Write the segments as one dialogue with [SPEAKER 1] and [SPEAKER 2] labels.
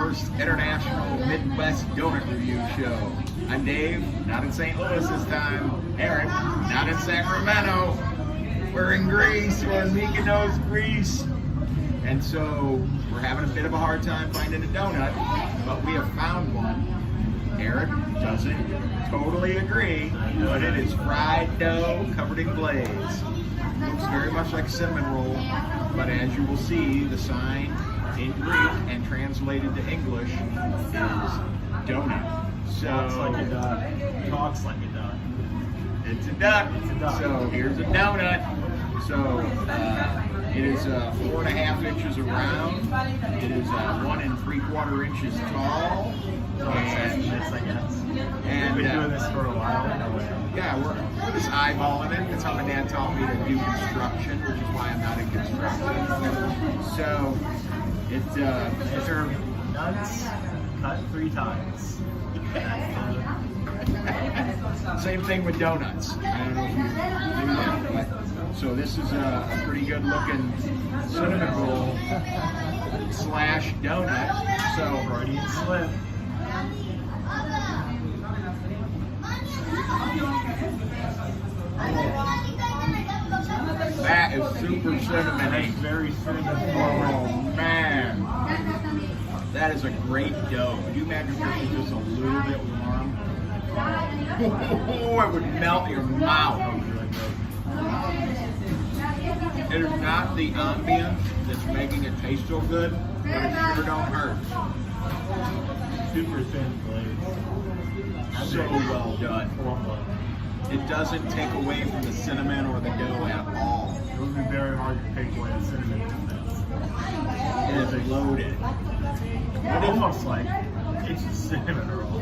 [SPEAKER 1] first international Midwest donut review show. I'm Dave, not in St. Louis this time. Eric, not in Sacramento. We're in Greece, we're in Mykonos, Greece. And so we're having a bit of a hard time finding a donut, but we have found one. Eric doesn't totally agree, but it is fried dough covered in glaze. Looks very much like a cinnamon roll, but as you will see, the sign in Greek and translated to English is donut. So
[SPEAKER 2] talks like a duck. Talks like a duck.
[SPEAKER 1] It's a duck.
[SPEAKER 2] It's a duck.
[SPEAKER 1] So here's a donut. So it is 4.5 inches around. It is 1 3/4 inches tall.
[SPEAKER 2] And we've been doing this for a while.
[SPEAKER 1] Yeah, we're just eyeballing it. That's how my dad taught me to do construction, which is why I'm not in construction. So it's
[SPEAKER 2] are nuts cut 3 times.
[SPEAKER 1] Same thing with donuts. I don't know if you do that, but so this is a pretty good looking cinnamon roll slash donut. So
[SPEAKER 2] Freudian slip.
[SPEAKER 1] That is super cinnamon.
[SPEAKER 2] Very cinnamon.
[SPEAKER 1] Oh man, that is a great dough. Can you imagine if this was just a little bit warm? Oh, it would melt your mouth. It is not the ambience that's making it taste so good, but it sure don't hurt.
[SPEAKER 2] Super thin glaze.
[SPEAKER 1] So well done. It doesn't take away from the cinnamon or the dough at all.
[SPEAKER 2] It would be very hard to take away the cinnamon from this.
[SPEAKER 1] It is loaded.
[SPEAKER 2] Almost like it's a cinnamon roll.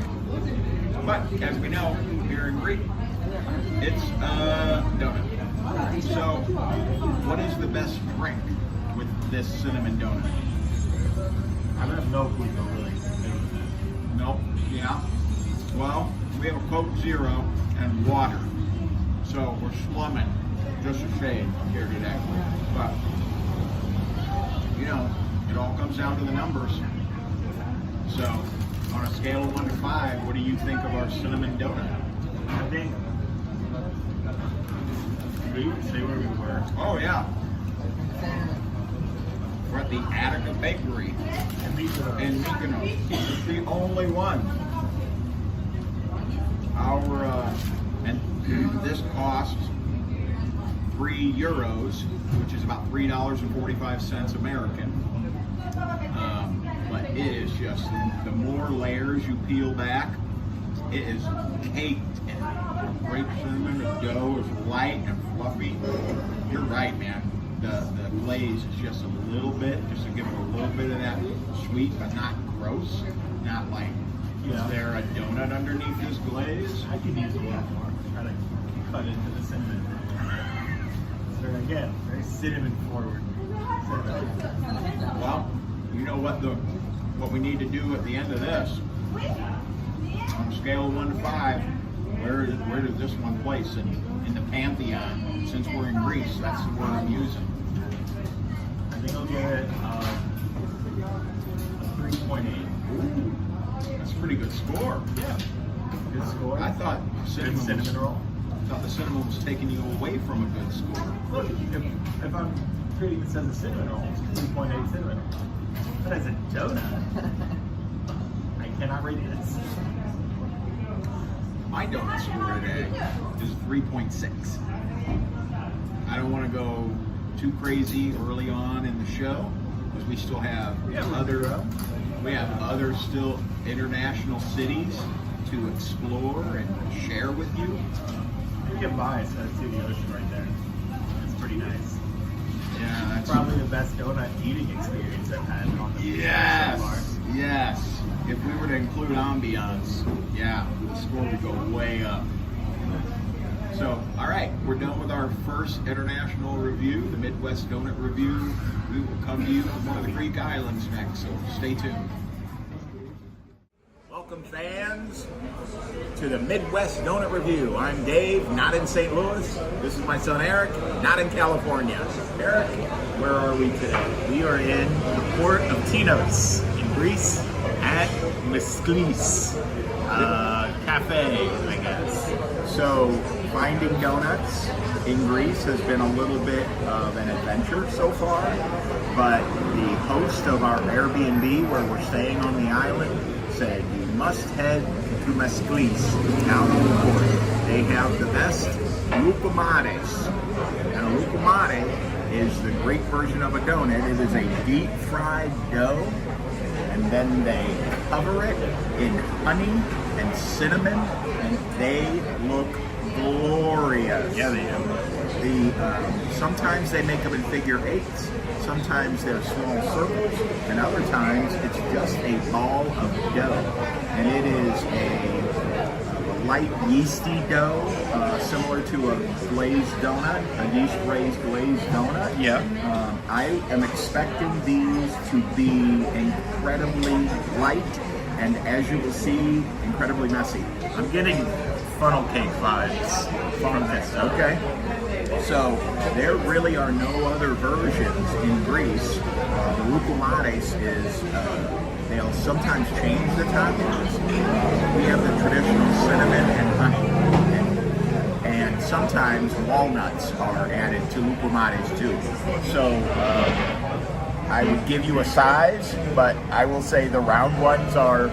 [SPEAKER 1] But as we know, here in Greek, it's donut. So, what is the best drink with this cinnamon donut?
[SPEAKER 2] I have no clue really.
[SPEAKER 1] Nope. Yeah. Well, we have a Coke Zero and water. So we're slumming just a shade here today. But, you know, it all comes down to the numbers. So, on a scale of 1 to 5, what do you think of our cinnamon donut?
[SPEAKER 2] I think we would say where we were.
[SPEAKER 1] Oh, yeah. We're at the Attica Bakery in Mykonos. It's the only one. And this costs €3, which is about $3.45 American. But it is just, the more layers you peel back, it is caked in grape cinnamon. The dough is light and fluffy. You're right, man. The glaze is just a little bit, just to give it a little bit of that sweet, but not gross. Not like, is there a donut underneath this glaze?
[SPEAKER 2] I could use a lot more. Try to cut into the cinnamon. So again, very cinnamon forward.
[SPEAKER 1] Well, you know what we need to do at the end of this. On a scale of 1 to 5, where does this one place in the pantheon? Since we're in Greece, that's the word I'm using.
[SPEAKER 2] I think I'll give it a 3.8.
[SPEAKER 1] Ooh, that's a pretty good score.
[SPEAKER 2] Yeah, good score.
[SPEAKER 1] I thought
[SPEAKER 2] cinnamon roll.
[SPEAKER 1] I thought the cinnamon was taking you away from a good score.
[SPEAKER 2] Look, if I'm treating this as a cinnamon roll, it's 3.8 cinnamon roll. But as a donut, I cannot rate this.
[SPEAKER 1] My donut score today is 3.6. I don't want to go too crazy early on in the show because we still have other still international cities to explore and share with you.
[SPEAKER 2] You can buy it, so I see the ocean right there. It's pretty nice.
[SPEAKER 1] Yeah, that's
[SPEAKER 2] probably the best donut eating experience I've had on the
[SPEAKER 1] Yes. If we were to include ambiance, yeah, the score would go way up. So, all right, we're done with our first international review, the Midwest Donut Review. We will come to you from one of the Greek islands next, so stay tuned. Welcome, fans, to the Midwest Donut Review. I'm Dave, not in St. Louis. This is my son Eric, not in California. Eric, where are we today?
[SPEAKER 2] We are in the port of Tinos in Greece. at Mykonos Cafe, I guess.
[SPEAKER 1] So finding donuts in Greece has been a little bit of an adventure so far, but the host of our Airbnb where we're staying on the island said you must head to Mykonos down in the port. They have the best loukoumades. And a loukoumade is the Greek version of a donut. It is a deep fried dough, and then they cover it in honey and cinnamon, and they look glorious.
[SPEAKER 2] Yeah, they do.
[SPEAKER 1] Sometimes they make them in figure eights, sometimes they're small circles, and other times it's just a ball of dough. And it is a light yeasty dough, similar to a glazed donut, a yeast-raised glazed donut.
[SPEAKER 2] Yeah.
[SPEAKER 1] I am expecting these to be incredibly light, and as you will see, incredibly messy.
[SPEAKER 2] I'm getting funnel cake vibes from this.
[SPEAKER 1] Okay. So there really are no other versions in Greece. The loukoumades is, they'll sometimes change the toppings. We have the traditional cinnamon and honey. And sometimes walnuts are added to loukoumades too. So I would give you a size, but I will say the round ones are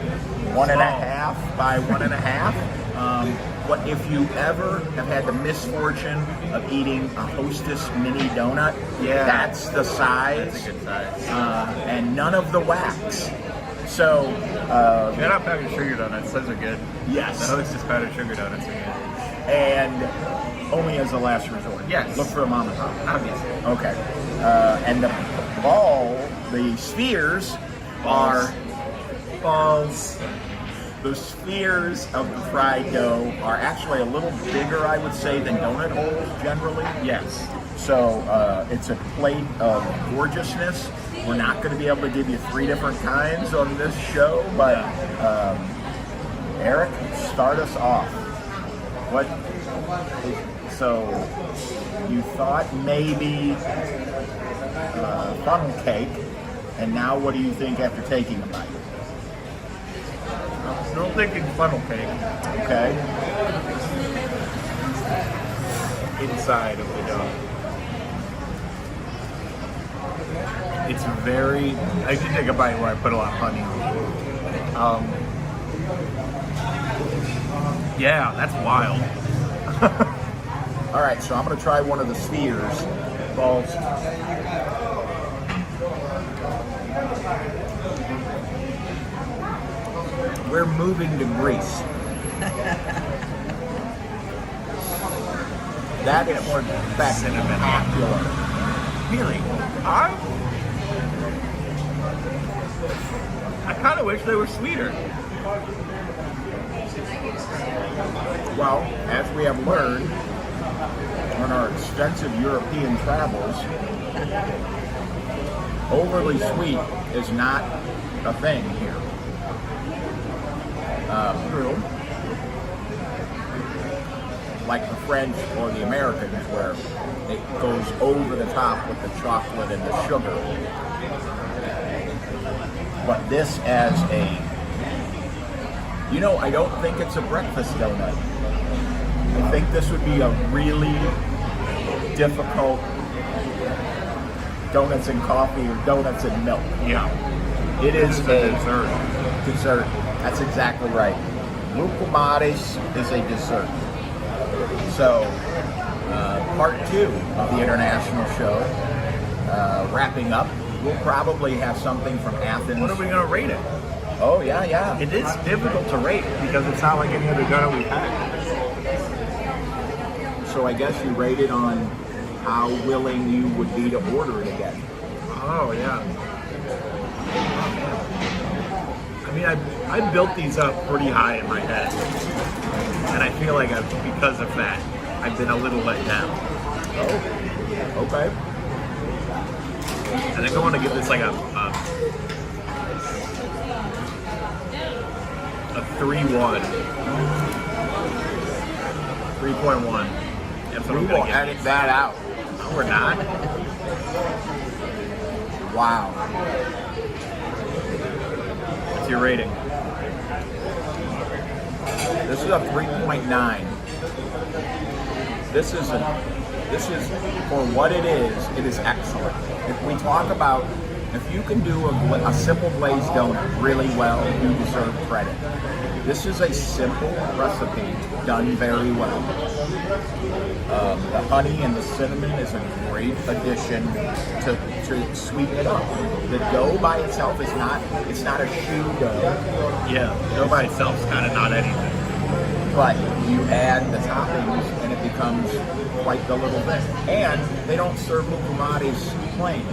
[SPEAKER 1] 1.5 by 1.5. But if you ever have had the misfortune of eating a Hostess mini donut, that's the size.
[SPEAKER 2] That's a good size.
[SPEAKER 1] And none of the wax. So,
[SPEAKER 2] Shout out powdered sugar donuts. Those are good.
[SPEAKER 1] yes.
[SPEAKER 2] The Hostess powdered sugar donuts are good.
[SPEAKER 1] And only as a last resort.
[SPEAKER 2] Yes.
[SPEAKER 1] Look for a mom and pop.
[SPEAKER 2] Obviously.
[SPEAKER 1] Okay. And the spheres are
[SPEAKER 2] Balls.
[SPEAKER 1] the spheres of the fried dough are actually a little bigger, I would say, than donut holes generally.
[SPEAKER 2] Yes.
[SPEAKER 1] So it's a plate of gorgeousness. We're not going to be able to give you 3 different kinds on this show, but Eric, start us off. So you thought maybe funnel cake, and now what do you think after taking a bite?
[SPEAKER 2] I'm still thinking funnel cake.
[SPEAKER 1] Okay.
[SPEAKER 2] Inside of the dough. It's very. I should take a bite where I put a lot of honey on it. Yeah, that's wild.
[SPEAKER 1] All right, so I'm going to try one of the spheres.
[SPEAKER 2] Balls.
[SPEAKER 1] We're moving to Greece. That is spectacular.
[SPEAKER 2] Really? I kind of wish they were sweeter.
[SPEAKER 1] Well, as we have learned on our extensive European travels, overly sweet is not a thing here. True. Like the French or the Americans, where it goes over the top with the chocolate and the sugar. But this as I don't think it's a breakfast donut. I think this would be a really difficult donuts and coffee or donuts and milk.
[SPEAKER 2] Yeah.
[SPEAKER 1] It is a
[SPEAKER 2] dessert.
[SPEAKER 1] Dessert. That's exactly right. Loukoumades is a dessert. So, part 2 of the international show, wrapping up. We'll probably have something from Athens.
[SPEAKER 2] What are we going to rate it?
[SPEAKER 1] Oh, yeah.
[SPEAKER 2] It is difficult to rate because it's not like any other donut we've had.
[SPEAKER 1] So I guess you rate it on how willing you would be to order it again.
[SPEAKER 2] Oh, yeah. I mean, I built these up pretty high in my head. And I feel like because of that, I've been a little let down.
[SPEAKER 1] Oh, okay.
[SPEAKER 2] I think I want to give this like a 3.1. 3.1. That's what
[SPEAKER 1] We
[SPEAKER 2] I'm
[SPEAKER 1] will
[SPEAKER 2] going to give.
[SPEAKER 1] edit that out.
[SPEAKER 2] No, we're not.
[SPEAKER 1] Wow.
[SPEAKER 2] It's your rating?
[SPEAKER 1] This is a 3.9. This is for what it is excellent. If we talk about, if you can do a simple glazed donut really well, you deserve credit. This is a simple recipe done very well. The honey and the cinnamon is a great addition to sweeten it up. The dough by itself is not, it's not a shoe dough.
[SPEAKER 2] Yeah, dough by itself is kind of not anything.
[SPEAKER 1] But you add the toppings and it becomes quite the little bit. And they don't serve mukumatis plain.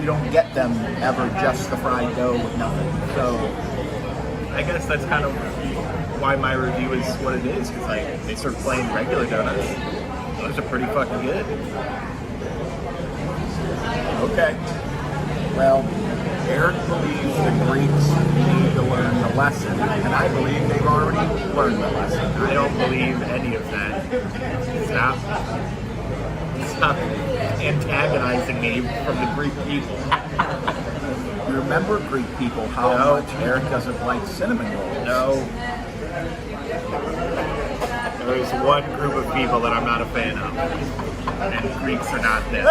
[SPEAKER 1] You don't get them ever just the fried dough with nothing. So
[SPEAKER 2] I guess that's kind of why my review is what it is, because like they serve plain regular donuts. Those are pretty fucking good.
[SPEAKER 1] okay. Well, Eric believes the Greeks need to learn the lesson, and I believe they've already learned the lesson.
[SPEAKER 2] I don't believe any of that. Stop antagonizing me from the Greek people.
[SPEAKER 1] You remember Greek people, how much Eric doesn't like cinnamon rolls.
[SPEAKER 2] No. There's one group of people that I'm not a fan of, and Greeks are not them.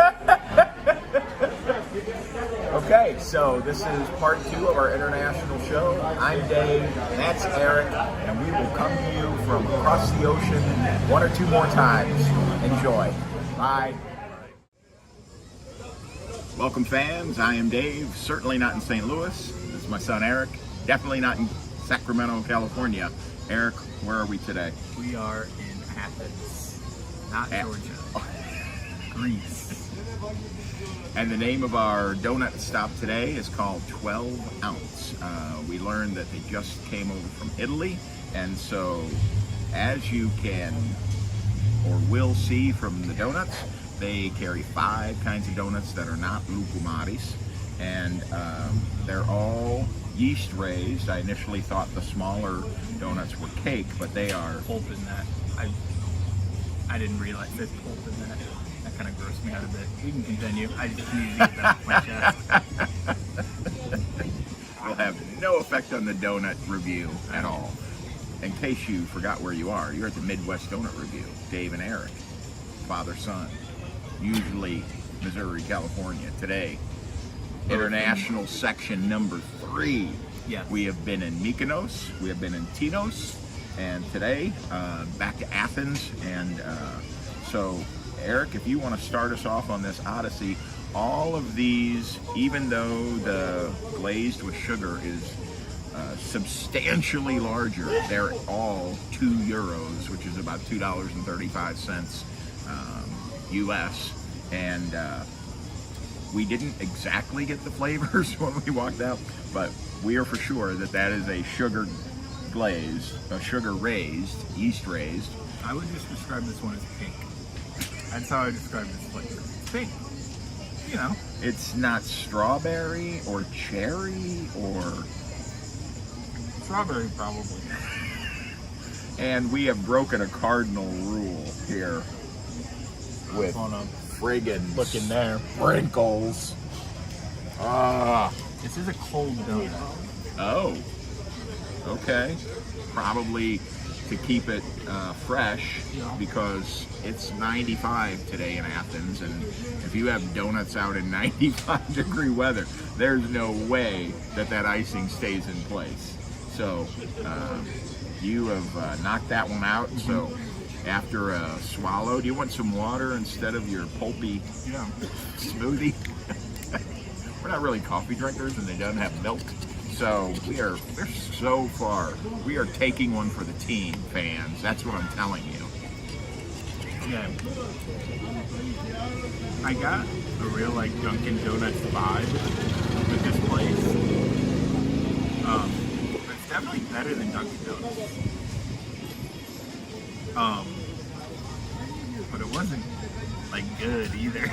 [SPEAKER 1] Okay, so this is part 2 of our international show. I'm Dave, that's Eric, and we will come to you from across the ocean 1 or 2 more times. Enjoy. Bye. Welcome, fans. I am Dave, certainly not in St. Louis. This is my son Eric, definitely not in Sacramento, California. Eric, where are we today?
[SPEAKER 2] We are in Athens, not Georgia, Greece.
[SPEAKER 1] And the name of our donut stop today is called 12 Ounce. We learned that they just came over from Italy, and so as you can or will see from the donuts, they carry 5 kinds of donuts that are not lukumatis, and they're all yeast raised. I initially thought the smaller donuts were cake, but they are
[SPEAKER 2] Pulp in that. I didn't realize there's pulp in that. That kind of grossed me out a bit. We can continue. I just need to get that off my chest.
[SPEAKER 1] will have no effect on the donut review at all. In case you forgot where you are, you're at the Midwest Donut Review. Dave and Eric, father-son. Usually Missouri, California. Today, international section number 3.
[SPEAKER 2] Yes.
[SPEAKER 1] We have been in Mykonos, we have been in Tinos, and today back to Athens. And so, Eric, if you want to start us off on this odyssey, all of these, even though the glazed with sugar is substantially larger, they're all €2, which is about $2.35 US, and we didn't exactly get the flavors when we walked out, but we are for sure that that is a sugar glazed, a sugar raised, yeast raised.
[SPEAKER 2] I would just describe this one as pink. That's how I describe this flavor. It's pink. You know.
[SPEAKER 1] It's not strawberry or cherry or...
[SPEAKER 2] Strawberry, probably.
[SPEAKER 1] And we have broken a cardinal rule here with friggin'
[SPEAKER 2] Look in there.
[SPEAKER 1] sprinkles.
[SPEAKER 2] This is a cold donut.
[SPEAKER 1] Oh, okay. Probably to keep it fresh, because it's 95 today in Athens, and if you have donuts out in 95 degree weather, there's no way that that icing stays in place. So you have knocked that one out. So after a swallow, do you want some water instead of your pulpy smoothie? We're not really coffee drinkers, and they don't have milk. So we're so far. We are taking one for the team, fans. That's what I'm telling you.
[SPEAKER 2] Yeah. I got a real Dunkin' Donuts vibe with this place. But it's definitely better than Dunkin' Donuts. But it wasn't good either.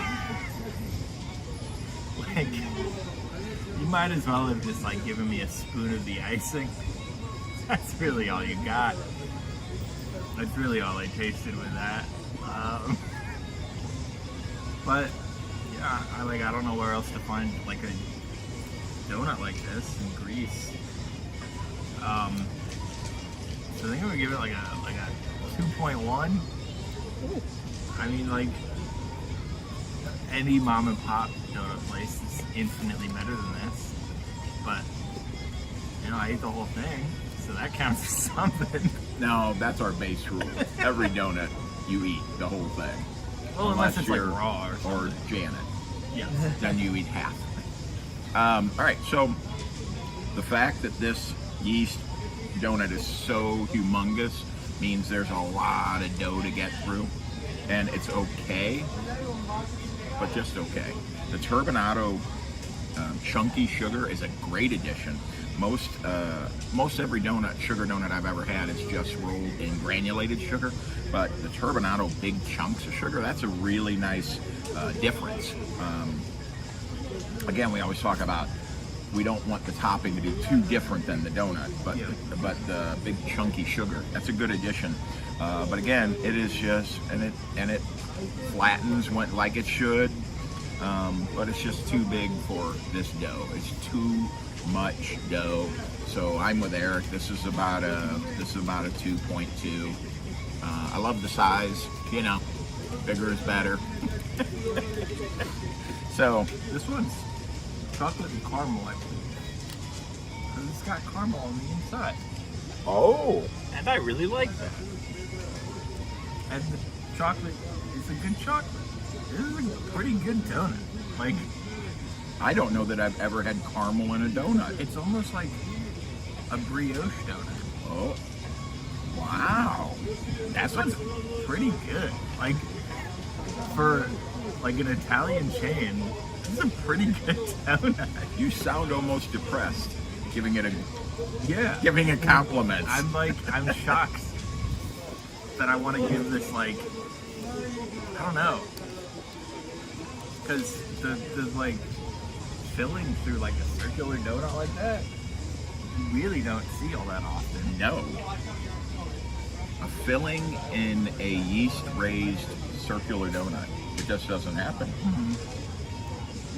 [SPEAKER 2] You might as well have just given me a spoon of the icing. That's really all you got. That's really all I tasted with that. But yeah, I don't know where else to find a donut like this in Greece. So I think I'm gonna give it like a 2.1. I mean, like any mom and pop donut place is infinitely better than this, but you know, I ate the whole thing, so that counts as something.
[SPEAKER 1] No, that's our base rule. Every donut you eat the whole thing.
[SPEAKER 2] Well, unless it's like
[SPEAKER 1] you're-
[SPEAKER 2] raw or
[SPEAKER 1] or Janet.
[SPEAKER 2] yeah.
[SPEAKER 1] Then you eat half. All right, so the fact that this yeast donut is so humongous means there's a lot of dough to get through, and it's okay, but just okay. The turbinado chunky sugar is a great addition. Most every sugar donut I've ever had is just rolled in granulated sugar, but the turbinado big chunks of sugar, that's a really nice difference. Again, we always talk about we don't want the topping to be too different than the donut, but the big chunky sugar, that's a good addition. But again, it is just, and it flattens like it should, but it's just too big for this dough. It's too much dough. So I'm with Eric. This is about a 2.2. I love the size. You know, bigger is better. So
[SPEAKER 2] This one's chocolate and caramel, I believe. Because it's got caramel on the inside.
[SPEAKER 1] oh,
[SPEAKER 2] And I really like that. And the chocolate is a good chocolate. This is a pretty good donut. Like,
[SPEAKER 1] I don't know that I've ever had caramel in a donut.
[SPEAKER 2] it's almost like a brioche donut.
[SPEAKER 1] Oh, wow.
[SPEAKER 2] This one's pretty good. Like, for like an Italian chain, this is a pretty good donut.
[SPEAKER 1] You sound almost depressed, giving it compliments.
[SPEAKER 2] I'm shocked that I want to give this, like, I don't know, because the like filling through like a circular donut like that, you really don't see all that often.
[SPEAKER 1] No. A filling in a yeast-raised circular donut. It just doesn't happen.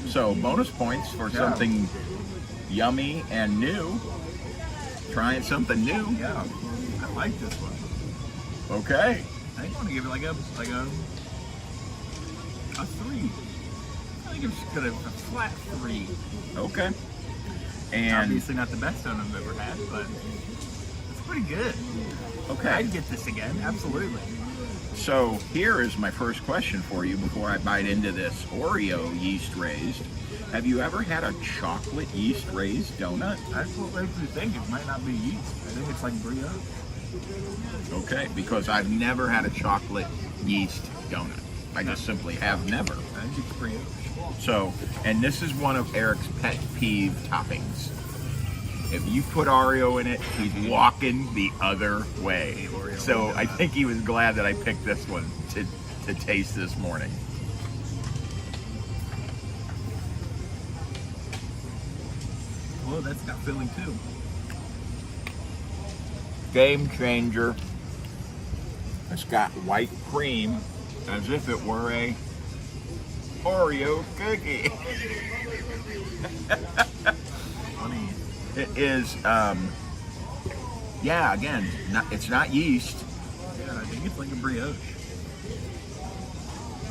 [SPEAKER 1] So bonus points for something yummy and new. Trying something new.
[SPEAKER 2] Yeah, I like this one.
[SPEAKER 1] Okay.
[SPEAKER 2] I think I want to give it like a 3. I think it's just gonna a flat 3.
[SPEAKER 1] Okay. And
[SPEAKER 2] Obviously not the best donut I've ever had, but it's pretty good.
[SPEAKER 1] okay.
[SPEAKER 2] I'd get this again, absolutely.
[SPEAKER 1] So here is my first question for you before I bite into this Oreo yeast raised. Have you ever had a chocolate yeast raised donut?
[SPEAKER 2] That's what makes me think it might not be yeast. I think it's like brioche.
[SPEAKER 1] Okay, because I've never had a chocolate yeast donut. I just simply have never.
[SPEAKER 2] I think it's brioche.
[SPEAKER 1] So, and this is one of Eric's pet peeve toppings. If you put Oreo in it, he's walking the other way. So I think he was glad that I picked this one to taste this morning.
[SPEAKER 2] Oh, that's got filling too.
[SPEAKER 1] Game changer. It's got white cream as if it were a Oreo cookie.
[SPEAKER 2] Funny.
[SPEAKER 1] It is, yeah, again, it's not yeast.
[SPEAKER 2] Yeah, I think it's like a brioche.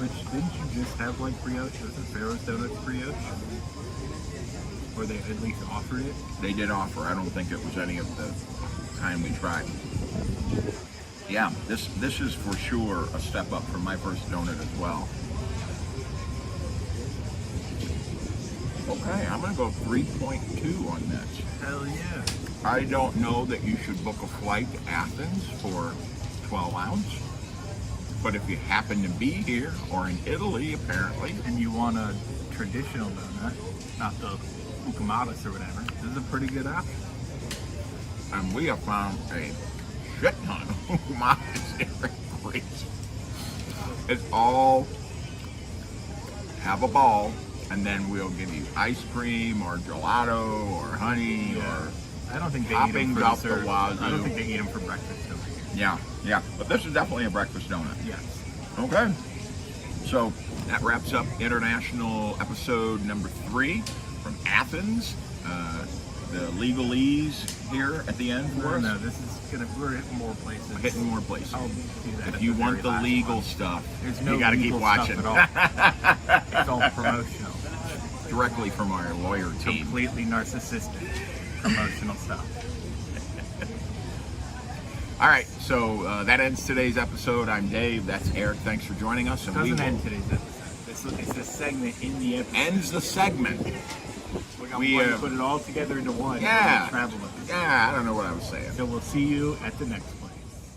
[SPEAKER 2] Which, didn't you just have like brioche? Wasn't Pharaoh's Donuts brioche? Or they at least offered it?
[SPEAKER 1] They did offer. I don't think it was any of the time we tried. Yeah, this is for sure a step up from my first donut as well. Okay, I'm gonna go 3.2 on this.
[SPEAKER 2] Hell yeah.
[SPEAKER 1] I don't know that you should book a flight to Athens for 12 ounce, but if you happen to be here or in Italy, apparently,
[SPEAKER 2] And you want a traditional donut, not the Mykonos or whatever, this is a pretty good option.
[SPEAKER 1] and we have found a shit ton of hummus here in Greece. It's all have a ball, and then we'll give you ice cream or gelato or honey or
[SPEAKER 2] I don't think they eat them
[SPEAKER 1] toppings
[SPEAKER 2] for
[SPEAKER 1] off the
[SPEAKER 2] dessert. I don't
[SPEAKER 1] wazoo.
[SPEAKER 2] think they eat them for breakfast over here.
[SPEAKER 1] Yeah. But this is definitely a breakfast donut.
[SPEAKER 2] Yes.
[SPEAKER 1] Okay. So that wraps up international episode number 3 from Athens. the legalese here at the end for us?
[SPEAKER 2] No, this is we're hitting more places.
[SPEAKER 1] We're hitting more places.
[SPEAKER 2] I'll do that.
[SPEAKER 1] If you want the legal stuff,
[SPEAKER 2] there's no
[SPEAKER 1] you got to keep
[SPEAKER 2] legal
[SPEAKER 1] watching.
[SPEAKER 2] stuff at all. It's all promotional.
[SPEAKER 1] Directly from our lawyer team.
[SPEAKER 2] Completely narcissistic promotional stuff.
[SPEAKER 1] All right, so that ends today's episode. I'm Dave. That's Eric. Thanks for joining us.
[SPEAKER 2] It doesn't end today's episode. It's the segment in the episode.
[SPEAKER 1] Ends the segment.
[SPEAKER 2] We put it all together into one.
[SPEAKER 1] Yeah.
[SPEAKER 2] Travel with us.
[SPEAKER 1] Yeah, I don't know what I was saying.
[SPEAKER 2] So we'll see you at the next place.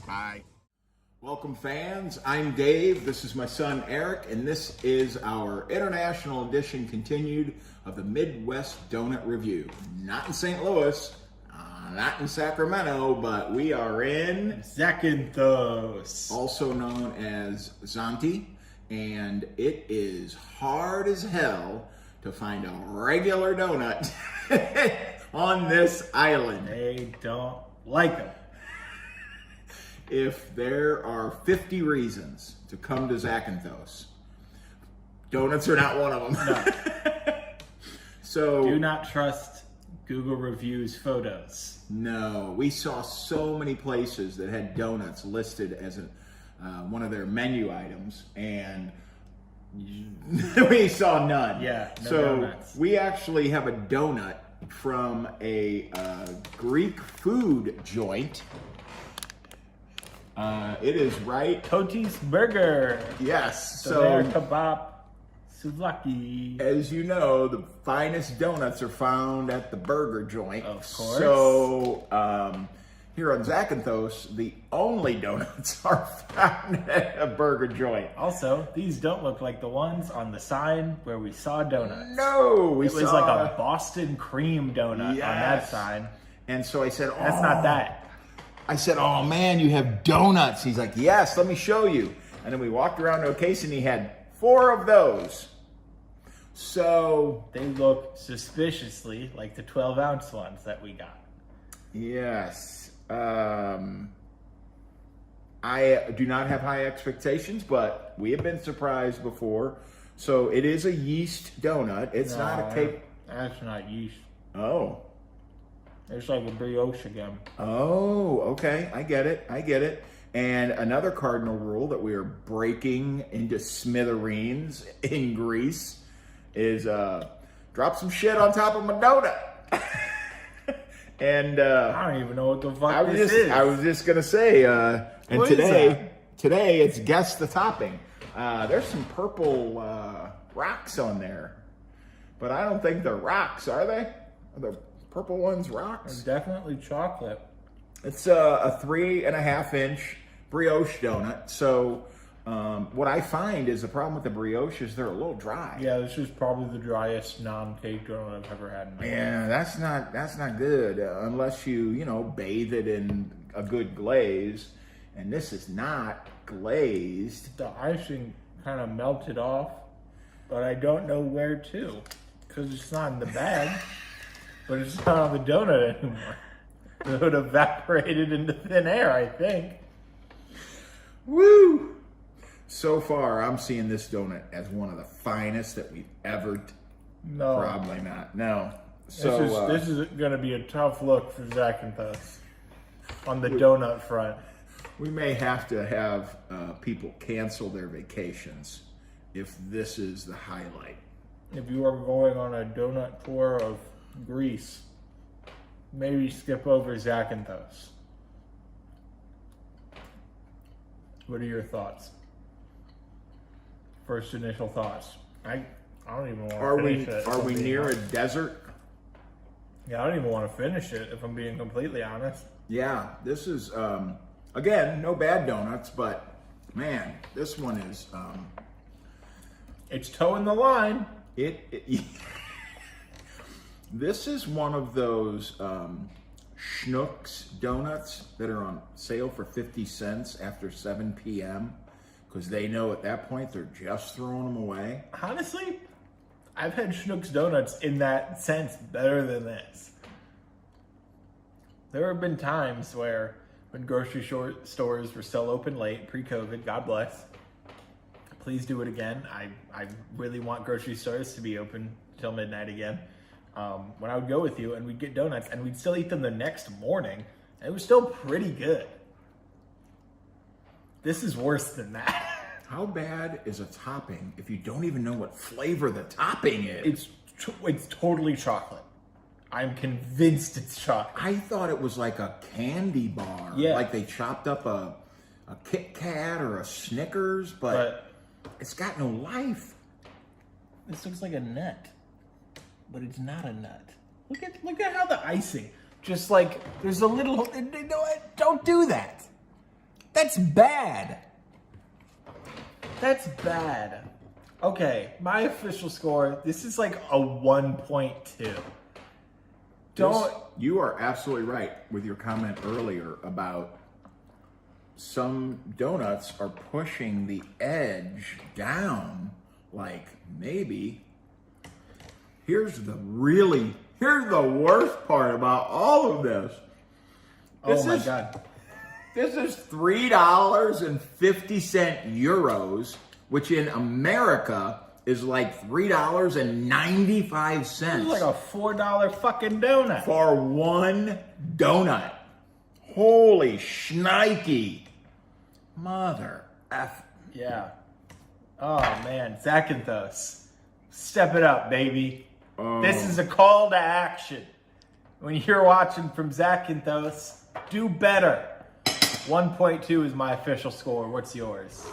[SPEAKER 1] Bye. Welcome, fans. I'm Dave. This is my son, Eric, and this is our international edition continued of the Midwest Donut Review. Not in St. Louis, not in Sacramento, but we are in
[SPEAKER 2] Zakinthos,
[SPEAKER 1] also known as Zanti, and it is hard as hell to find a regular donut on this island.
[SPEAKER 2] They don't like them.
[SPEAKER 1] If there are 50 reasons to come to Zakinthos, donuts are not one of them.
[SPEAKER 2] No.
[SPEAKER 1] So
[SPEAKER 2] do not trust Google reviews photos.
[SPEAKER 1] No, we saw so many places that had donuts listed as one of their menu items, and we saw none.
[SPEAKER 2] Yeah, no
[SPEAKER 1] so
[SPEAKER 2] donuts.
[SPEAKER 1] We actually have a donut from a Greek food joint. It is right.
[SPEAKER 2] Totis Burger.
[SPEAKER 1] Yes.
[SPEAKER 2] So kebab souvlaki.
[SPEAKER 1] As you know, the finest donuts are found at the burger joint.
[SPEAKER 2] Of course.
[SPEAKER 1] So here on Zakinthos, the only donuts are found at a burger joint.
[SPEAKER 2] Also, these don't look like the ones on the sign where we saw donuts.
[SPEAKER 1] No,
[SPEAKER 2] it was like a Boston cream donut on that sign.
[SPEAKER 1] And so I said, "Oh,
[SPEAKER 2] that's not that."
[SPEAKER 1] I said, "Oh man, you have donuts." He's like, "Yes, let me show you." And then we walked around to a case, and he had 4 of those. So
[SPEAKER 2] they look suspiciously like the 12-ounce ones that we got.
[SPEAKER 1] Yes. I do not have high expectations, but we have been surprised before. So it is a yeast donut. It's not a cake.
[SPEAKER 2] That's not yeast.
[SPEAKER 1] Oh.
[SPEAKER 2] It's like a brioche again.
[SPEAKER 1] Oh, okay. I get it. And another cardinal rule that we are breaking into smithereens in Greece is drop some shit on top of my donut. And
[SPEAKER 2] I don't even know what the fuck this is.
[SPEAKER 1] I was just gonna say, and
[SPEAKER 2] what
[SPEAKER 1] today it's guess the topping. There's some purple rocks on there, but I don't think they're rocks, are they? Are the purple ones rocks?
[SPEAKER 2] They're definitely chocolate.
[SPEAKER 1] It's a 3.5-inch brioche donut. So what I find is the problem with the brioche is they're a little dry.
[SPEAKER 2] Yeah, this is probably the driest non-cake donut I've ever had in my life.
[SPEAKER 1] Yeah, that's not good unless you bathe it in a good glaze, and this is not glazed.
[SPEAKER 2] The icing kind of melted off, but I don't know where to, because it's not in the bag, but it's not on the donut anymore. It would have evaporated into thin air, I think.
[SPEAKER 1] Woo! So far, I'm seeing this donut as one of the finest that we've ever.
[SPEAKER 2] No,
[SPEAKER 1] probably not. No. So
[SPEAKER 2] this is going to be a tough look for Zakinthos on the donut front.
[SPEAKER 1] We may have to have people cancel their vacations if this is the highlight.
[SPEAKER 2] If you are going on a donut tour of Greece, maybe skip over Zakinthos. What are your thoughts? First initial thoughts. I don't even want to finish it.
[SPEAKER 1] Are we near a desert?
[SPEAKER 2] Yeah, I don't even want to finish it, if I'm being completely honest.
[SPEAKER 1] Yeah, this is, again, no bad donuts, but man, this one is...
[SPEAKER 2] it's towing the line.
[SPEAKER 1] This is one of those Schnucks donuts that are on sale for 50 cents after 7 p.m. because they know at that point they're just throwing them away.
[SPEAKER 2] Honestly, I've had Schnucks donuts in that sense better than this. There have been times where when grocery stores were still open late, pre-COVID, God bless. Please do it again. I really want grocery stores to be open till midnight again. when I would go with you, and we'd get donuts, and we'd still eat them the next morning, and it was still pretty good. This is worse than that.
[SPEAKER 1] How bad is a topping if you don't even know what flavor the topping is?
[SPEAKER 2] It's totally chocolate. I'm convinced it's chocolate.
[SPEAKER 1] I thought it was like a candy bar.
[SPEAKER 2] Yeah.
[SPEAKER 1] Like they chopped up a Kit Kat or a Snickers, but it's got no life.
[SPEAKER 2] This looks like a nut, but it's not a nut. Look at how the icing, just like there's a little. You know what? Don't do that. That's bad. That's bad. Okay, my official score. This is like a 1.2.
[SPEAKER 1] You are absolutely right with your comment earlier about some donuts are pushing the edge down. Like maybe. Here's the worst part about all of this.
[SPEAKER 2] Oh my God.
[SPEAKER 1] This is €3.50, which in America is like $3.95.
[SPEAKER 2] This is like a $4 fucking donut.
[SPEAKER 1] For one donut. Holy shnikey. Mother F.
[SPEAKER 2] Yeah. Oh man, Zakinthos. Step it up, baby.
[SPEAKER 1] Oh.
[SPEAKER 2] This is a call to action. When you're watching from Zakinthos, do better. 1.2 is my official score. What's yours?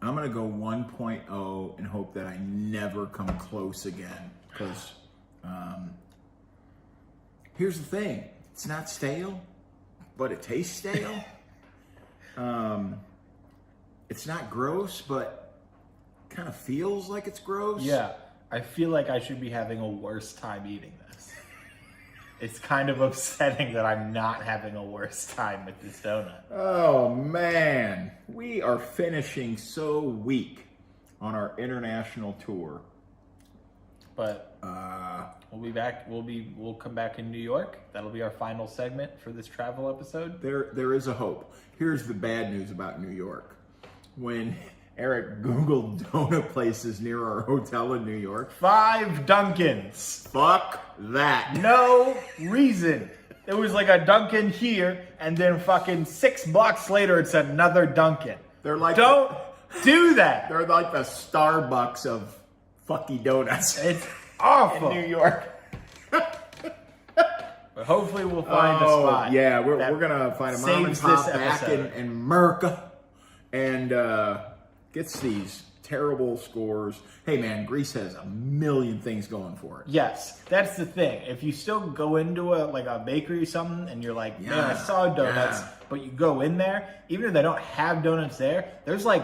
[SPEAKER 1] I'm going to go 1.0 and hope that I never come close again. Because here's the thing. It's not stale, but it tastes stale. It's not gross, but kind of feels like it's gross.
[SPEAKER 2] Yeah, I feel like I should be having a worse time eating this. It's kind of upsetting that I'm not having a worse time with this donut.
[SPEAKER 1] Oh, man. We are finishing so weak on our international tour.
[SPEAKER 2] But we'll be back. We'll come back in New York. That'll be our final segment for this travel episode.
[SPEAKER 1] There is a hope. Here's the bad news about New York. When Eric Googled donut places near our hotel in New York.
[SPEAKER 2] 5 Dunkins.
[SPEAKER 1] Fuck that.
[SPEAKER 2] No reason. It was like a Dunkin' here, and then fucking 6 blocks later, it's another Dunkin'.
[SPEAKER 1] They're like
[SPEAKER 2] Don't do that.
[SPEAKER 1] They're like the Starbucks of fucky donuts.
[SPEAKER 2] It's awful.
[SPEAKER 1] In New York.
[SPEAKER 2] But hopefully we'll find a spot.
[SPEAKER 1] Yeah, we're gonna find a mom and pop back
[SPEAKER 2] episode.
[SPEAKER 1] in Merca and gets these terrible scores. Hey man, Greece has a million things going for it.
[SPEAKER 2] Yes, that's the thing. If you still go into a bakery or something and you're like, man, I saw donuts, but you go in there, even if they don't have donuts there, there's like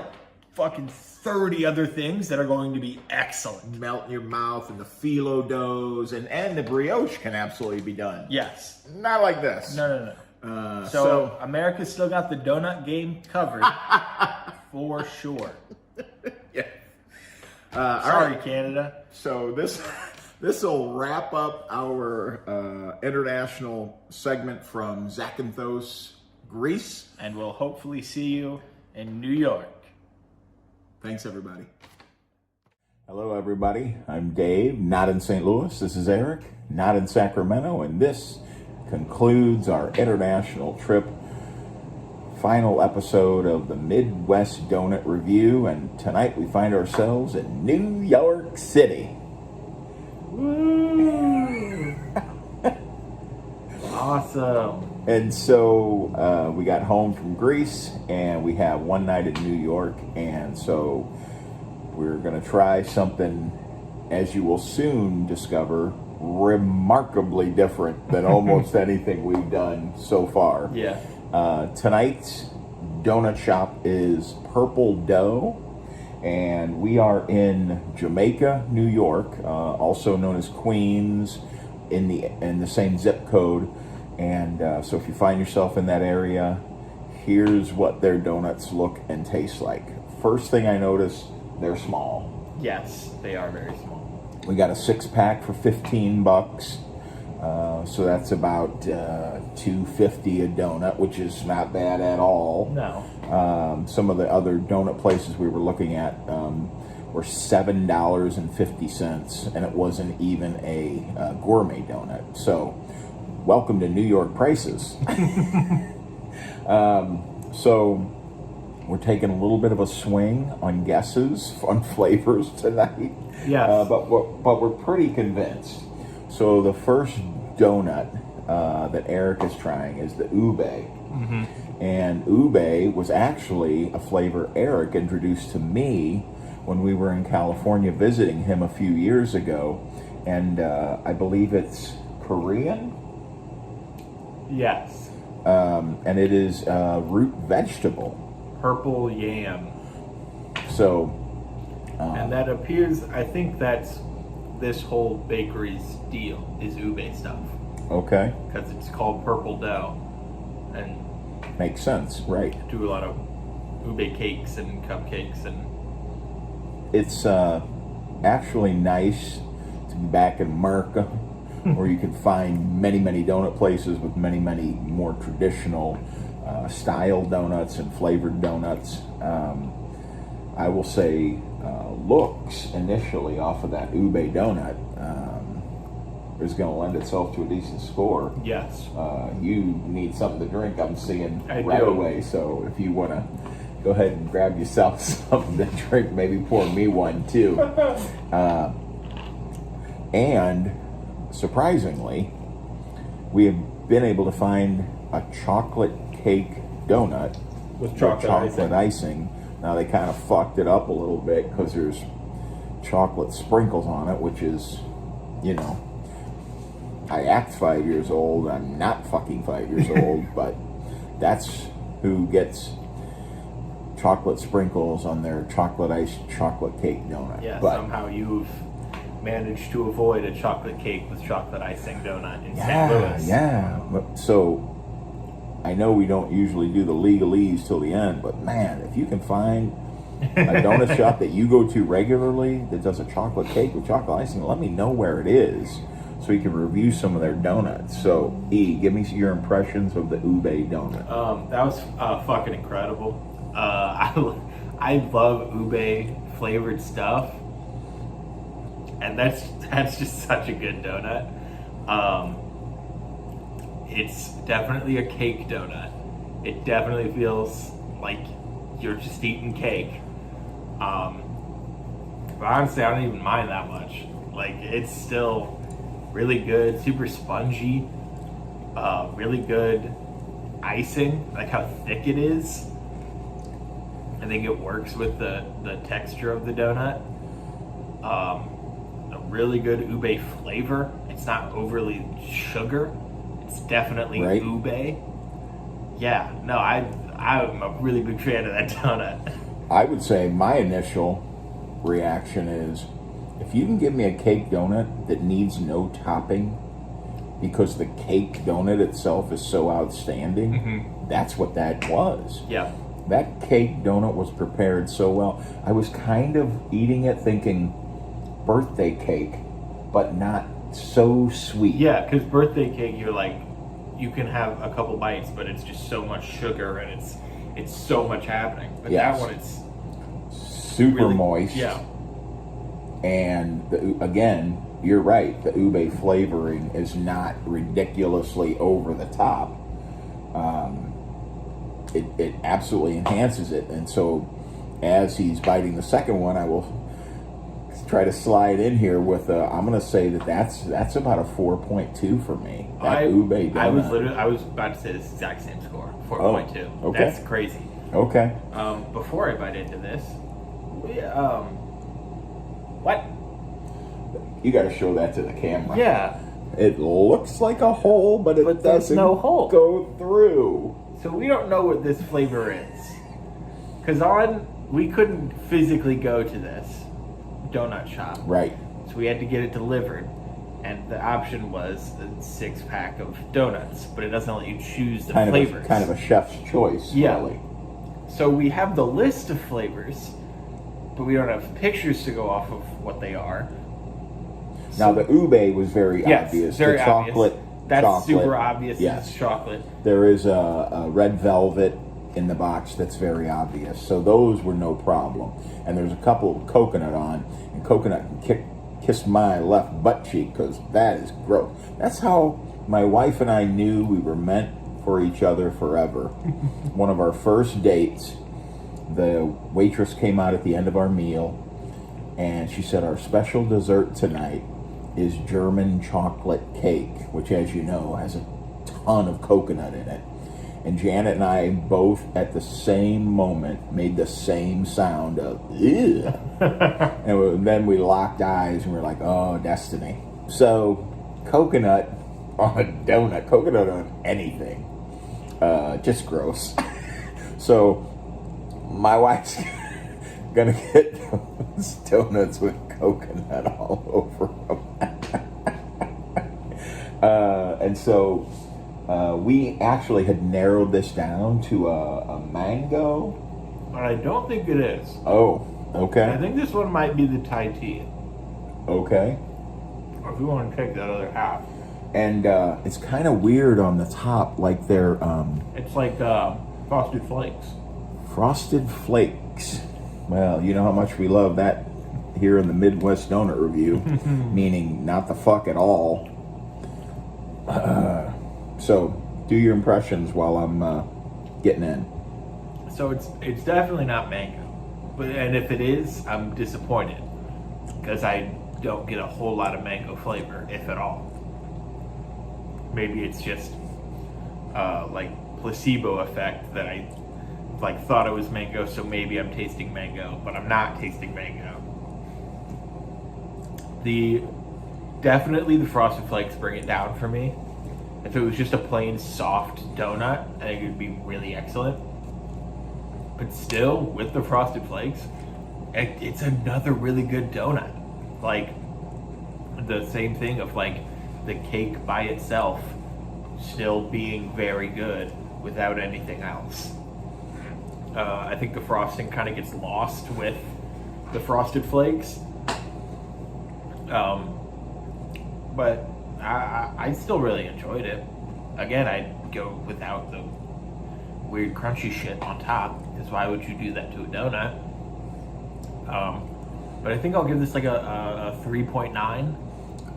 [SPEAKER 2] fucking 30 other things that are going to be excellent.
[SPEAKER 1] Melt in your mouth, and the phyllo doughs, and the brioche can absolutely be done.
[SPEAKER 2] Yes.
[SPEAKER 1] Not like this.
[SPEAKER 2] No. So America's still got the donut game covered for sure.
[SPEAKER 1] Yeah.
[SPEAKER 2] Sorry,
[SPEAKER 1] right.
[SPEAKER 2] Canada.
[SPEAKER 1] So this will wrap up our international segment from Zakinthos, Greece.
[SPEAKER 2] And we'll hopefully see you in New York.
[SPEAKER 1] Thanks, everybody. Hello, everybody. I'm Dave, not in St. Louis. This is Eric, not in Sacramento. And this concludes our international trip. Final episode of the Midwest Donut Review. And tonight we find ourselves in New York City.
[SPEAKER 2] Woo! Awesome.
[SPEAKER 1] And so we got home from Greece, and we have one night in New York, and so we're going to try something, as you will soon discover, remarkably different than almost anything we've done so far.
[SPEAKER 2] Yeah.
[SPEAKER 1] Tonight's donut shop is Purple Dough, and we are in Jamaica, New York, also known as Queens, in the same zip code. And so if you find yourself in that area, here's what their donuts look and taste like. First thing I noticed, they're small.
[SPEAKER 2] Yes, they are very small.
[SPEAKER 1] We got a 6-pack for $15. So that's about $2.50 a donut, which is not bad at all.
[SPEAKER 2] No.
[SPEAKER 1] Some of the other donut places we were looking at
[SPEAKER 3] were $7.50, and it wasn't even a gourmet donut. So, welcome to New York prices. So, we're taking a little bit of a swing on guesses on flavors tonight.
[SPEAKER 2] Yes.
[SPEAKER 3] But we're pretty convinced. So, the first donut that Eric is trying is the ube.
[SPEAKER 2] Mm-hmm.
[SPEAKER 3] And ube was actually a flavor Eric introduced to me when we were in California visiting him a few years ago. And I believe it's Korean.
[SPEAKER 2] Yes.
[SPEAKER 3] And it is root vegetable.
[SPEAKER 2] Purple yam.
[SPEAKER 3] So.
[SPEAKER 2] And that appears, I think that's this whole bakery's deal is ube stuff.
[SPEAKER 3] Okay.
[SPEAKER 2] Because it's called purple dough. And
[SPEAKER 3] makes sense, right?
[SPEAKER 2] Do a lot of ube cakes and cupcakes, and
[SPEAKER 3] it's actually nice to be back in America, where you can find many donut places with many more traditional style donuts and flavored donuts. I will say, looks initially off of that ube donut is going to lend itself to a decent score.
[SPEAKER 2] Yes.
[SPEAKER 3] You need something to drink, I'm seeing
[SPEAKER 2] I
[SPEAKER 3] right
[SPEAKER 2] do.
[SPEAKER 3] away. So if you want to go ahead and grab yourself something to drink, maybe pour me one too. And surprisingly, we have been able to find a chocolate cake donut
[SPEAKER 2] with chocolate
[SPEAKER 3] icing. Now they kind of fucked it up a little bit because there's chocolate sprinkles on it, which is, you know, I act 5 years old. I'm not fucking 5 years old, but that's who gets chocolate sprinkles on their chocolate iced chocolate cake donut.
[SPEAKER 2] Yeah,
[SPEAKER 3] but
[SPEAKER 2] somehow you've managed to avoid a chocolate cake with chocolate icing donut in St. Louis.
[SPEAKER 3] Yeah. So I know we don't usually do the legalese till the end, but man, if you can find a donut shop that you go to regularly that does a chocolate cake with chocolate icing, let me know where it is so we can review some of their donuts. So, E, give me your impressions of the ube donut.
[SPEAKER 2] That was fucking incredible. I love ube flavored stuff, and that's just such a good donut. It's definitely a cake donut. It definitely feels like you're just eating cake. But honestly, I don't even mind that much. Like, it's still really good, super spongy, really good icing, like how thick it is. I think it works with the texture of the donut. A really good ube flavor. It's not overly sugar. It's definitely
[SPEAKER 3] right.
[SPEAKER 2] Ube. Yeah, no, I'm a really big fan of that donut.
[SPEAKER 3] I would say my initial reaction is, if you can give me a cake donut that needs no topping because the cake donut itself is so outstanding, that's what that was.
[SPEAKER 2] Yeah.
[SPEAKER 3] That cake donut was prepared so well. I was kind of eating it thinking birthday cake, but not so sweet.
[SPEAKER 2] Yeah, because birthday cake, you're like, you can have a couple bites, but it's just so much sugar and it's so much happening. But
[SPEAKER 3] Yes.
[SPEAKER 2] that one, it's
[SPEAKER 3] super
[SPEAKER 2] really
[SPEAKER 3] moist.
[SPEAKER 2] Yeah.
[SPEAKER 3] And again, you're right. The ube flavoring is not ridiculously over the top. It absolutely enhances it. And so, as he's biting the second one, I will try to slide in here with I'm going to say that's about a 4.2 for me. That ube donut.
[SPEAKER 2] I was about to say this exact same score, 4.2.
[SPEAKER 3] Oh, okay.
[SPEAKER 2] That's crazy.
[SPEAKER 3] Okay.
[SPEAKER 2] Before I bite into this, what?
[SPEAKER 3] You got to show that to the camera.
[SPEAKER 2] Yeah.
[SPEAKER 3] It looks like a hole, but
[SPEAKER 2] there's
[SPEAKER 3] doesn't
[SPEAKER 2] no hole.
[SPEAKER 3] go through.
[SPEAKER 2] So we don't know what this flavor is. Because we couldn't physically go to this donut shop.
[SPEAKER 3] Right.
[SPEAKER 2] So we had to get it delivered. And the option was a 6-pack of donuts, but it doesn't let you choose the flavors.
[SPEAKER 3] Kind of a chef's choice,
[SPEAKER 2] Yeah.
[SPEAKER 3] really.
[SPEAKER 2] So we have the list of flavors, but we don't have pictures to go off of what they are.
[SPEAKER 3] Now, the ube was very
[SPEAKER 2] Yes,
[SPEAKER 3] obvious.
[SPEAKER 2] very
[SPEAKER 3] the chocolate,
[SPEAKER 2] obvious. That's
[SPEAKER 3] chocolate,
[SPEAKER 2] super obvious.
[SPEAKER 3] Yes.
[SPEAKER 2] It's chocolate.
[SPEAKER 3] There is a red velvet in the box that's very obvious. So those were no problem. And there's a couple of coconut on, and coconut kissed my left butt cheek because that is gross. That's how my wife and I knew we were meant for each other forever. One of our first dates, the waitress came out at the end of our meal, and she said, our special dessert tonight is German chocolate cake, which, as you know, has a ton of coconut in it. And Janet and I both at the same moment made the same sound of ew. And then we locked eyes and we're like, oh, destiny. So coconut on a donut, coconut on anything, just gross. So my wife's gonna get those donuts with coconut all over them. And so we actually had narrowed this down to a mango.
[SPEAKER 2] But I don't think it is.
[SPEAKER 3] Oh, okay.
[SPEAKER 2] I think this one might be the Thai tea.
[SPEAKER 3] Okay.
[SPEAKER 2] Or if you want to take that other half.
[SPEAKER 3] And it's kind of weird on the top, like they're
[SPEAKER 2] It's like Frosted Flakes.
[SPEAKER 3] Frosted Flakes. Well, you know how much we love that here in the Midwest Donut Review, meaning not the fuck at all. So, do your impressions while I'm getting in.
[SPEAKER 2] So it's definitely not mango, and if it is, I'm disappointed because I don't get a whole lot of mango flavor, if at all. Maybe it's just like placebo effect that I like thought it was mango, so maybe I'm tasting mango, but I'm not tasting mango. Definitely the Frosted Flakes bring it down for me. If it was just a plain soft donut, I think it would be really excellent. But still, with the Frosted Flakes, it's another really good donut. Like, the same thing of like the cake by itself still being very good without anything else. I think the frosting kind of gets lost with the Frosted Flakes. But I still really enjoyed it. Again, I'd go without the weird crunchy shit on top, because why would you do that to a donut? But I think I'll give this like a 3.9.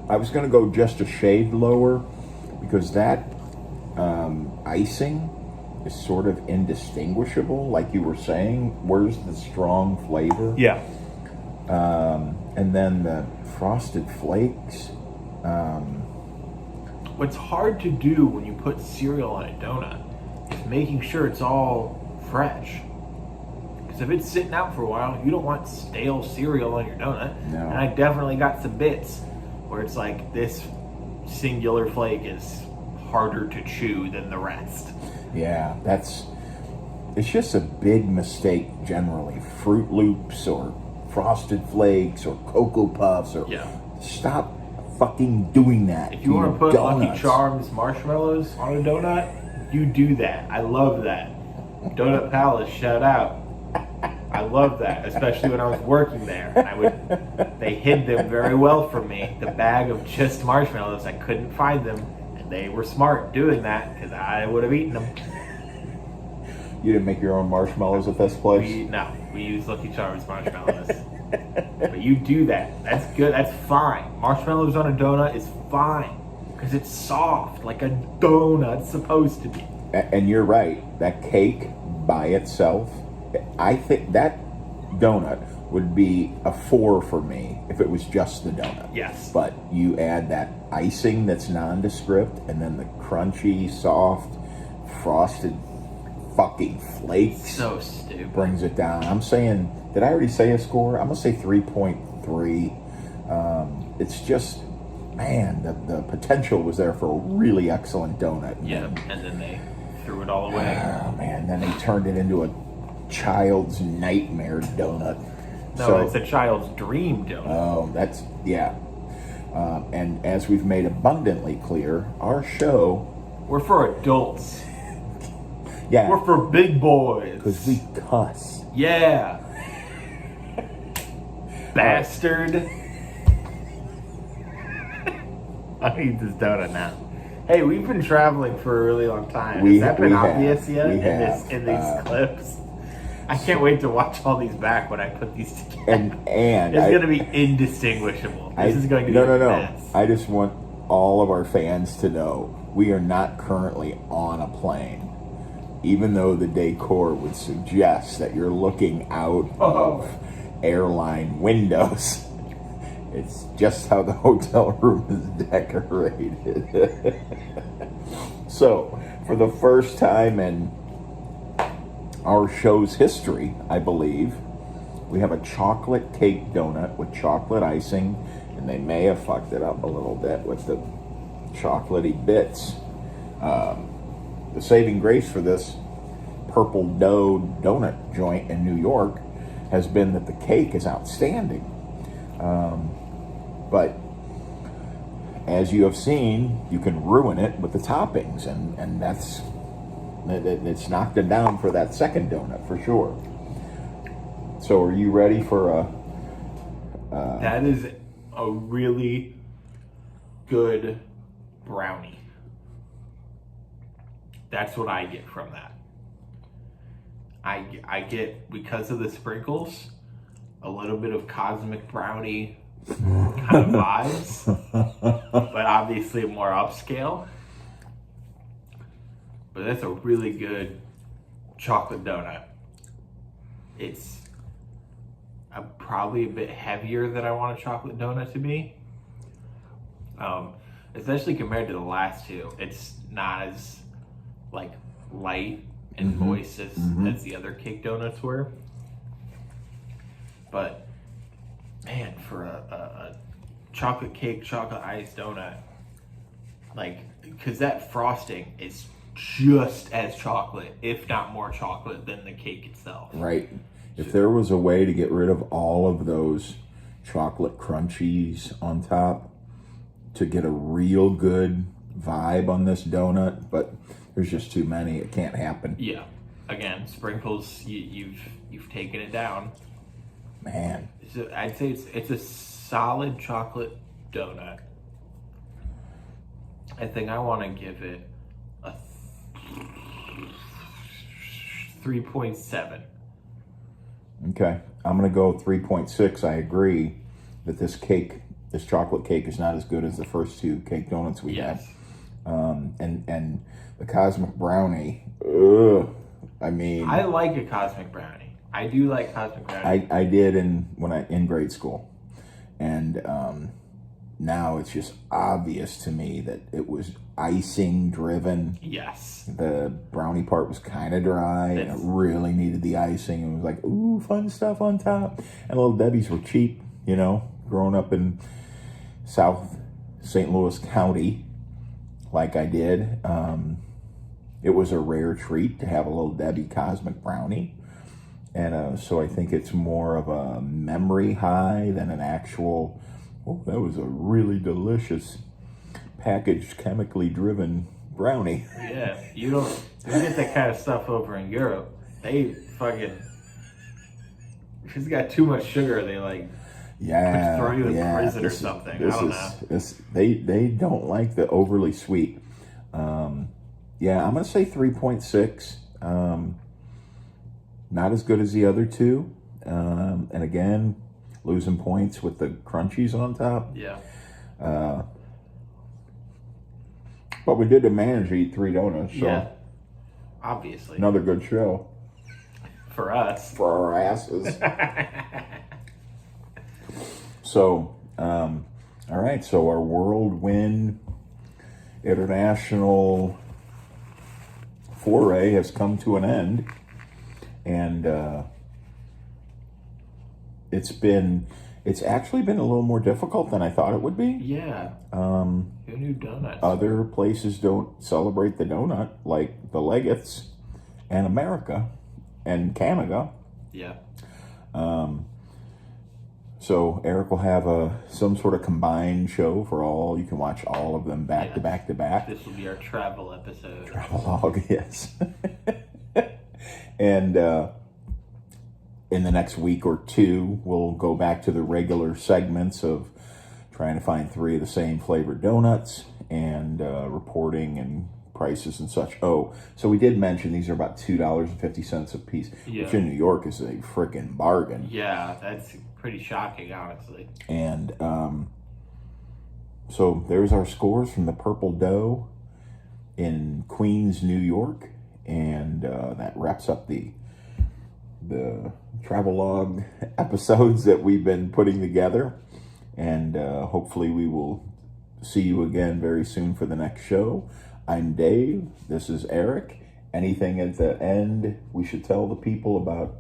[SPEAKER 3] I was going to go just a shade lower because that icing is sort of indistinguishable, like you were saying. Where's the strong flavor?
[SPEAKER 2] Yeah.
[SPEAKER 3] And then the Frosted Flakes.
[SPEAKER 2] What's hard to do when you put cereal on a donut is making sure it's all fresh. Because if it's sitting out for a while, you don't want stale cereal on your donut.
[SPEAKER 3] No.
[SPEAKER 2] And I definitely got some bits where it's like this singular flake is harder to chew than the rest.
[SPEAKER 3] Yeah, it's just a big mistake generally. Fruit Loops or Frosted Flakes or Cocoa Puffs or stop fucking doing that.
[SPEAKER 2] If you want to put
[SPEAKER 3] donuts.
[SPEAKER 2] Lucky Charms marshmallows on a donut, you do that. I love that. Donut Palace, shout out. I love that, especially when I was working there. They hid them very well from me. The bag of just marshmallows, I couldn't find them, and they were smart doing that because I would have eaten them.
[SPEAKER 3] You didn't make your own marshmallows at this place?
[SPEAKER 2] We use Lucky Charms marshmallows. But you do that. That's good. That's fine. Marshmallows on a donut is fine because it's soft, like a donut's supposed to be.
[SPEAKER 3] And you're right. That cake by itself, I think that donut would be a 4 for me if it was just the donut.
[SPEAKER 2] Yes.
[SPEAKER 3] But you add that icing that's nondescript and then the crunchy, soft, frosted fucking flakes.
[SPEAKER 2] So stupid.
[SPEAKER 3] Brings it down. I'm saying, did I already say a score? I'm going to say 3.3. It's just, man, the potential was there for a really excellent donut.
[SPEAKER 2] Yeah, and then they threw it all away.
[SPEAKER 3] Oh, man, then they turned it into a child's nightmare donut.
[SPEAKER 2] No, it's a child's dream donut.
[SPEAKER 3] Oh, that's, yeah. And as we've made abundantly clear, our show...
[SPEAKER 2] We're for adults.
[SPEAKER 3] Yeah.
[SPEAKER 2] We're for big boys.
[SPEAKER 3] Because we cuss.
[SPEAKER 2] Yeah. Bastard. I need this donut now. Hey, we've been traveling for a really long time.
[SPEAKER 3] We-
[SPEAKER 2] Has that been
[SPEAKER 3] we have.
[SPEAKER 2] obvious yet
[SPEAKER 3] We
[SPEAKER 2] in
[SPEAKER 3] have.
[SPEAKER 2] these clips? I can't wait to watch all these back when I put these together.
[SPEAKER 3] And
[SPEAKER 2] It's
[SPEAKER 3] I-
[SPEAKER 2] going to be indistinguishable. This is going to be a
[SPEAKER 3] no.
[SPEAKER 2] mess.
[SPEAKER 3] I just want all of our fans to know we are not currently on a plane, even though the decor would suggest that you're looking out of airline windows. It's just how the hotel room is decorated. So, for the first time in our show's history, I believe, we have a chocolate cake donut with chocolate icing, and they may have fucked it up a little bit with the chocolatey bits. The saving grace for this purple dough donut joint in New York has been that the cake is outstanding. But as you have seen, you can ruin it with the toppings, and it's knocked it down for that second donut for sure. So are you ready for
[SPEAKER 2] That is a really good brownie. That's what I get from that. I get, because of the sprinkles, a little bit of cosmic brownie kind of vibes, but obviously more upscale. But that's a really good chocolate donut. It's probably a bit heavier than I want a chocolate donut to be. Especially compared to the last two. It's not as like light and moist as the other cake donuts were. But man, for a chocolate cake, chocolate ice donut, like, because that frosting is just as chocolate, if not more chocolate, than the cake itself.
[SPEAKER 3] right? If there was a way to get rid of all of those chocolate crunchies on top to get a real good vibe on this donut, but there's just too many. It can't happen.
[SPEAKER 2] Yeah. Again, sprinkles, you've taken it down.
[SPEAKER 3] Man.
[SPEAKER 2] So I'd say it's a solid chocolate donut. I think I want to give it a 3.7.
[SPEAKER 3] Okay. I'm going to go 3.6. I agree that this chocolate cake is not as good as the first two cake donuts we had. And the cosmic brownie, I mean,
[SPEAKER 2] I like a cosmic brownie. I do like cosmic brownie.
[SPEAKER 3] I did in grade school, and now it's just obvious to me that it was icing driven.
[SPEAKER 2] Yes.
[SPEAKER 3] The brownie part was kind of dry, and it really needed the icing. It was like, ooh, fun stuff on top. And Little Debbie's were cheap, growing up in South St. Louis County, like I did. It was a rare treat to have a Little Debbie Cosmic Brownie. And so I think it's more of a memory high than an actual, that was a really delicious packaged, chemically driven brownie.
[SPEAKER 2] Yeah, you don't get that kind of stuff over in Europe. They fucking, if it's got too much sugar, they throw you in prison or something. I don't know.
[SPEAKER 3] They don't like the overly sweet. I'm gonna say 3.6. Not as good as the other two, and again, losing points with the crunchies on top.
[SPEAKER 2] Yeah.
[SPEAKER 3] But we did manage to eat 3 donuts, so
[SPEAKER 2] Yeah. Obviously.
[SPEAKER 3] another good show
[SPEAKER 2] For us.
[SPEAKER 3] for our asses. So, all right. So our whirlwind international foray has come to an end, and it's actually been a little more difficult than I thought it would be.
[SPEAKER 2] Yeah. Who knew donuts?
[SPEAKER 3] Other places don't celebrate the donut, like the Legates and America and Canada.
[SPEAKER 2] Yeah.
[SPEAKER 3] So Eric will have some sort of combined show for all. You can watch all of them back to back to back.
[SPEAKER 2] This will be our travel episode.
[SPEAKER 3] Travelogue, yes. And in the next week or two, we'll go back to the regular segments of trying to find 3 of the same flavored donuts and reporting and prices and such. Oh, so we did mention these are about $2.50 a piece, which in New York is a freaking bargain.
[SPEAKER 2] Yeah, that's pretty shocking, honestly.
[SPEAKER 3] And so there's our scores from the Purple Dough in Queens, New York, and that wraps up the travelogue episodes that we've been putting together. And hopefully we will see you again very soon for the next show. I'm Dave. This is Eric. Anything at the end we should tell the people about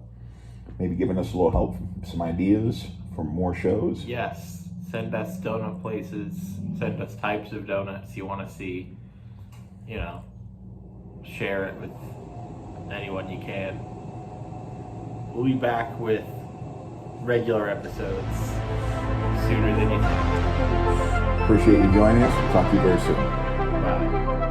[SPEAKER 3] maybe giving us a little help, some ideas for more shows?
[SPEAKER 2] Yes. Send us donut places. Send us types of donuts you want to see. You know, share it with anyone you can. We'll be back with regular episodes sooner than you think.
[SPEAKER 3] Appreciate you joining us. Talk to you very soon.
[SPEAKER 2] Bye.